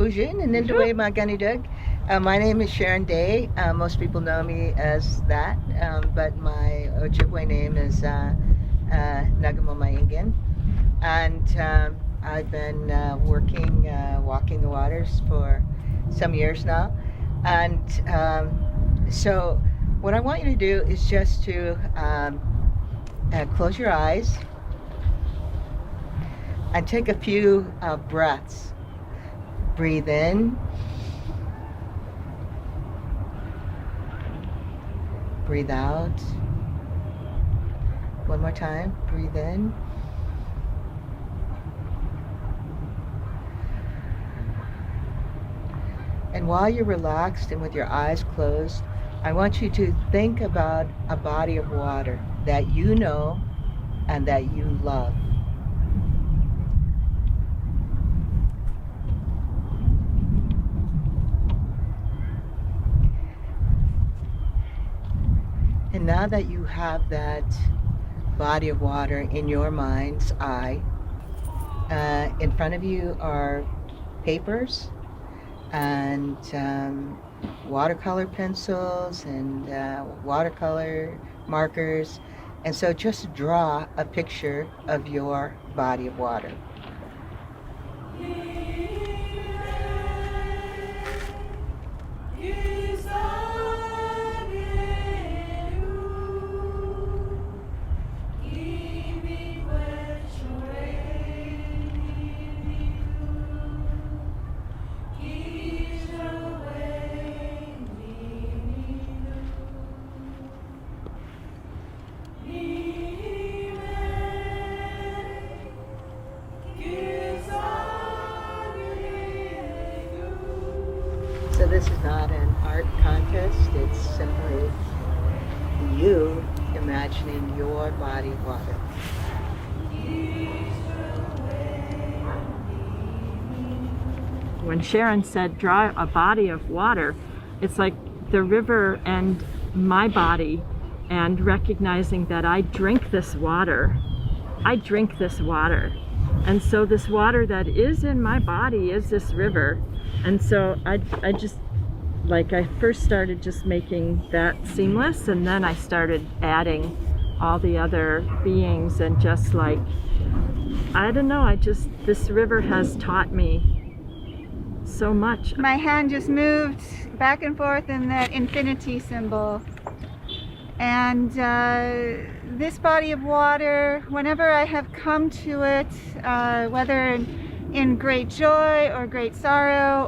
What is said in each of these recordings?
Ujin and Nindawe Maganidug. My name is Sharon Day. Most people know me as that, but my Ojibwe name is Nagamo Maingan. And I've been walking the waters for some years now. And so what I want you to do is just to close your eyes and take a few breaths. Breathe in. Breathe out. One more time. Breathe in. And while you're relaxed and with your eyes closed, I want you to think about a body of water that you know and that you love. And now that you have that body of water in your mind's eye, in front of you are papers and watercolor pencils and watercolor markers. And so just draw a picture of your body of water. So this is not an art contest, it's simply you imagining your body of water. When Sharon said draw a body of water, it's like the river and my body, and recognizing that I drink this water. I drink this water. And so this water that is in my body is this river. And so I just, like, I first started just making that seamless, and then I started adding all the other beings, and just like, I don't know, this river has taught me so much. My hand just moved back and forth in that infinity symbol. And this body of water, whenever I have come to it, whether in great joy or great sorrow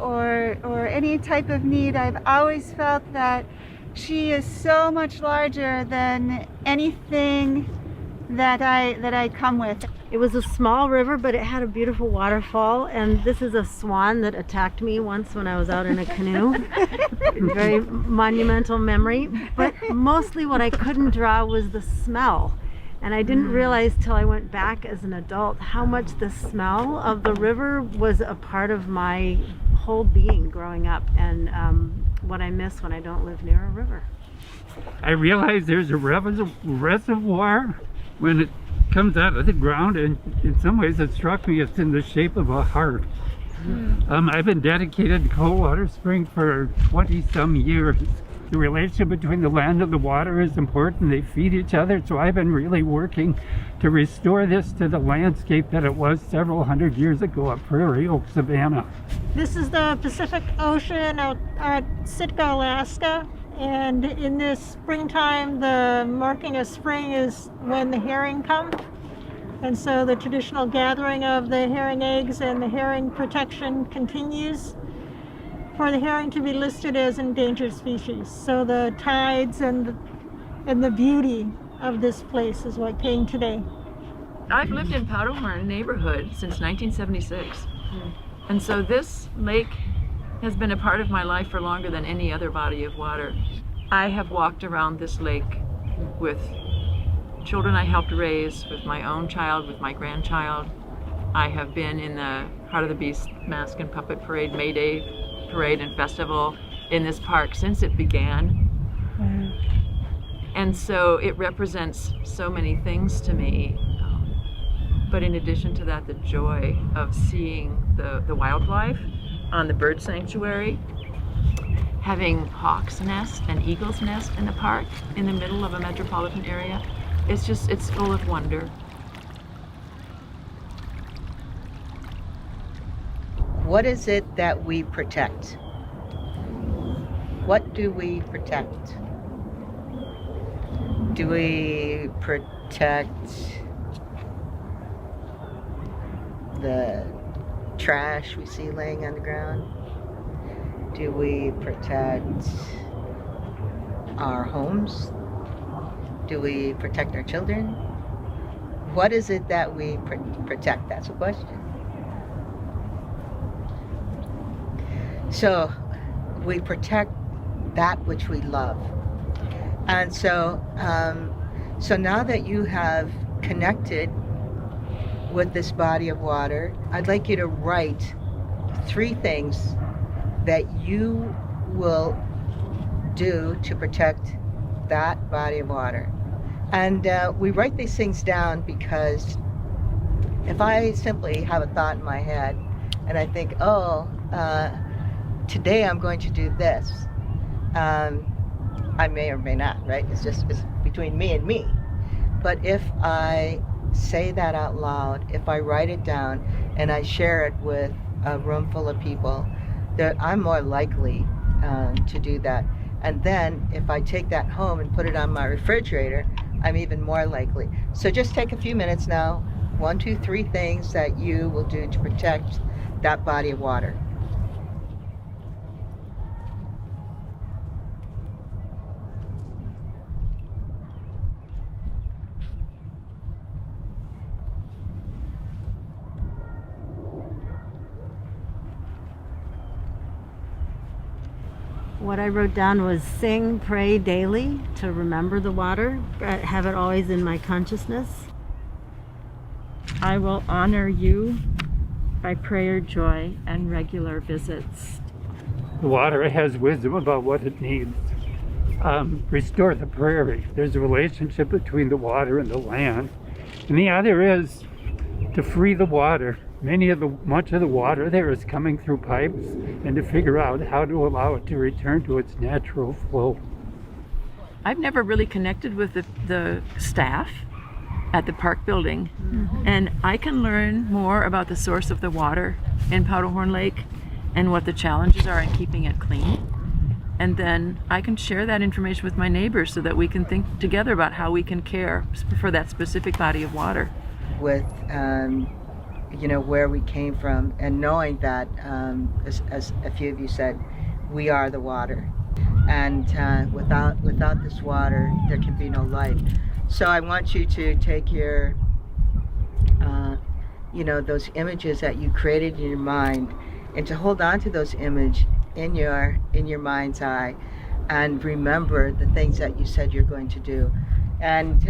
or any type of need, I've always felt that she is so much larger than anything that I come with. It was a small river, but it had a beautiful waterfall, and this is a swan that attacked me once when I was out in a canoe. Very monumental memory, but mostly what I couldn't draw was the smell. And I didn't realize till I went back as an adult how much the smell of the river was a part of my whole being growing up, and what I miss when I don't live near a river. I realize there's a reservoir when it comes out of the ground, and in some ways it struck me it's in the shape of a heart. I've been dedicated to Coldwater Spring for 20-some years. The relationship between the land and the water is important. They feed each other, so I've been really working to restore this to the landscape that it was several hundred years ago at Prairie Oak Savannah. This is the Pacific Ocean out at Sitka, Alaska. And in this springtime, the marking of spring is when the herring come. And so the traditional gathering of the herring eggs and the herring protection continues for the herring to be listed as endangered species. So the tides and the beauty of this place is what came today. I've lived in Powderhorn neighborhood since 1976. And so this lake has been a part of my life for longer than any other body of water. I have walked around this lake with children I helped raise, with my own child, with my grandchild. I have been in the Heart of the Beast Mask and Puppet Parade, May Day Parade and Festival in this park since it began. And so it represents so many things to me. But in addition to that, the joy of seeing the wildlife on the bird sanctuary, having hawk's nest and eagle's nest in the park in the middle of a metropolitan area. It's full of wonder. What is it that we protect? What do we protect? Do we protect the trash we see laying on the ground? Do we protect our homes? Do we protect our children? What is it that we protect? That's a question. So we protect that which we love. And so now that you have connected with this body of water, I'd like you to write 3 things that you will do to protect that body of water. And we write these things down because if I simply have a thought in my head and I think, today I'm going to do this, I may or may not, right? It's between me and me. But if I say that out loud, if I write it down and I share it with a room full of people, that I'm more likely to do that. And then if I take that home and put it on my refrigerator, I'm even more likely. So just take a few minutes now. 1, 2, 3 things that you will do to protect that body of water. What I wrote down was sing, pray daily to remember the water, have it always in my consciousness. I will honor you by prayer, joy, and regular visits. The water has wisdom about what it needs. Restore the prairie. There's a relationship between the water and the land. And the other is to free the water. Much of the water there is coming through pipes, and to figure out how to allow it to return to its natural flow. I've never really connected with the staff at the park building, and I can learn more about the source of the water in Powderhorn Lake and what the challenges are in keeping it clean. And then I can share that information with my neighbors so that we can think together about how we can care for that specific body of water. With where we came from, and knowing that, as a few of you said, we are the water, and without this water there can be no life. So I want you to take your those images that you created in your mind, and to hold on to those images in your mind's eye, and remember the things that you said you're going to do. And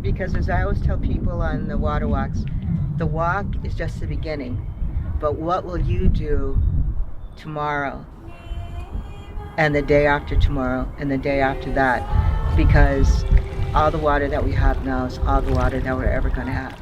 because, as I always tell people on the water walks, the walk is just the beginning, but what will you do tomorrow, and the day after tomorrow, and the day after that? Because all the water that we have now is all the water that we're ever going to have.